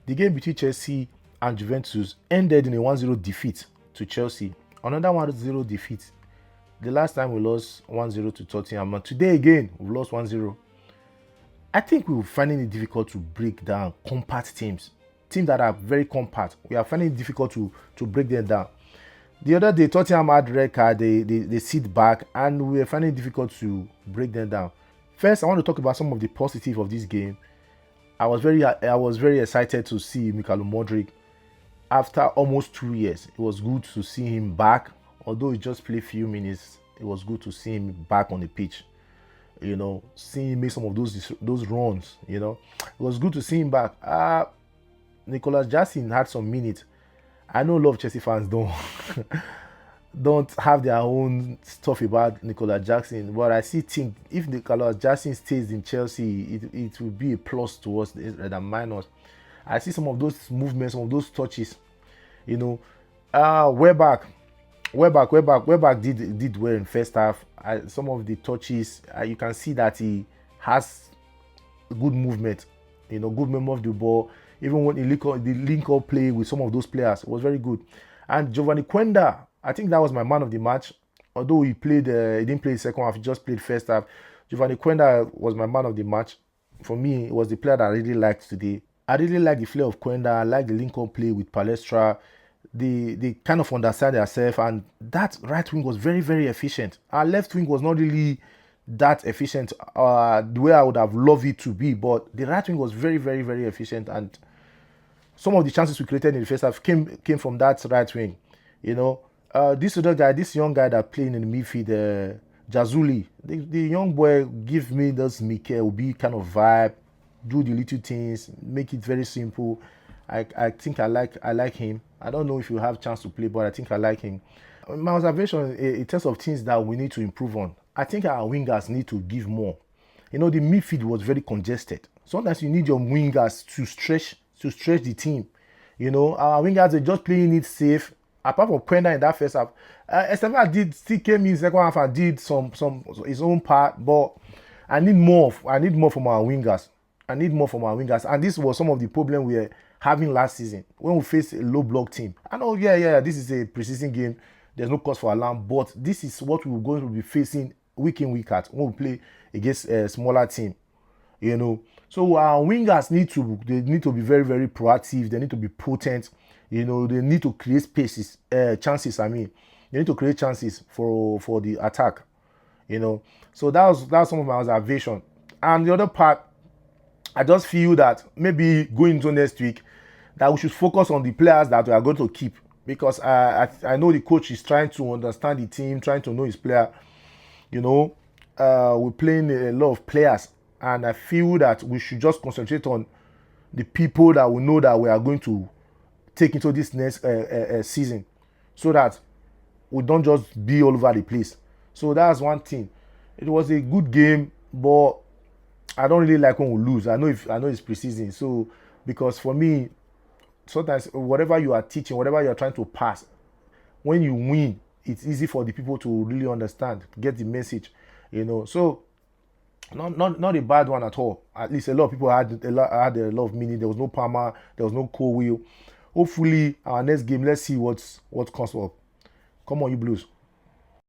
The game between Chelsea and Juventus ended in a 1-0 defeat to Chelsea. Another 1-0 defeat. The last time we lost 1-0 to Tottenham, and today again we lost 1-0. I think we're finding it difficult to break down compact teams that are very compact. We are finding it difficult to break them down. The other day, Tottenham had red card, they sit back, and we are finding it difficult to break them down. First, I want to talk about some of the positives of this game. I was very excited to see Mikhailo Modric after almost 2 years. It was good to see him back. Although he just played a few minutes, it was good to see him back on the pitch. Seeing him make some of those runs. It was good to see him back. Nicolas Jackson had some minutes. I know a lot of Chelsea fans don't have their own stuff about Nicolas Jackson, but I think if Nicolas Jackson stays in Chelsea, it will be a plus to us rather than minus. I see some of those movements, some of those touches. Welbeck did well in first half. Some of the touches, you can see that he has good movement, good memory of the ball. Even when the link-up play with some of those players, it was very good. And Giovanni Quenda, I think that was my man of the match. Although he didn't play the second half, he just played first half. Giovanni Quenda was my man of the match. For me, it was the player that I really liked today. I really like the flair of Quenda. I like the link-up play with Palestra. They kind of understand themselves, and that right wing was very, very efficient. Our left wing was not really that efficient the way I would have loved it to be, but the right wing was very, very, very efficient, and some of the chances we created in the first half came from that right wing. This young guy that playing in the midfield, Jazuli, the young boy give me this Mikel Obi kind of vibe, do the little things, make it very simple. I think I like him. I don't know if you have a chance to play, but I think I like him. My observation in terms of things that we need to improve on, I think our wingers need to give more. The midfield was very congested. Sometimes you need your wingers to stretch the team. Our wingers are just playing it safe. Apart from Quenda in that first half, Estevao still came in second half and did some his own part, but I need more from our wingers. And this was some of the problem we were having last season when we faced a low block team. I know, this is a preseason game. There's no cause for alarm, but this is what we're going to be facing week in, week out when we play against a smaller team. So our wingers need to be very, very proactive. They need to be potent. They need to create chances. They need to create chances for the attack. So that was some of my observation. And the other part, I just feel that maybe going into next week, that we should focus on the players that we are going to keep, because I know the coach is trying to understand the team, trying to know his player. We're playing a lot of players, and I feel that we should just concentrate on the people that we know that we are going to take into this next season, so that we don't just be all over the place. So that's one thing. It was a good game, but I don't really like when we lose. I know it's preseason, so because for me, sometimes whatever you are teaching, whatever you are trying to pass, when you win, it's easy for the people to really understand, get the message, So not a bad one at all. At least a lot of people had a lot of meaning. There was no Palmer, there was no Colwill. Hopefully, our next game, let's see what comes up. Come on, you Blues.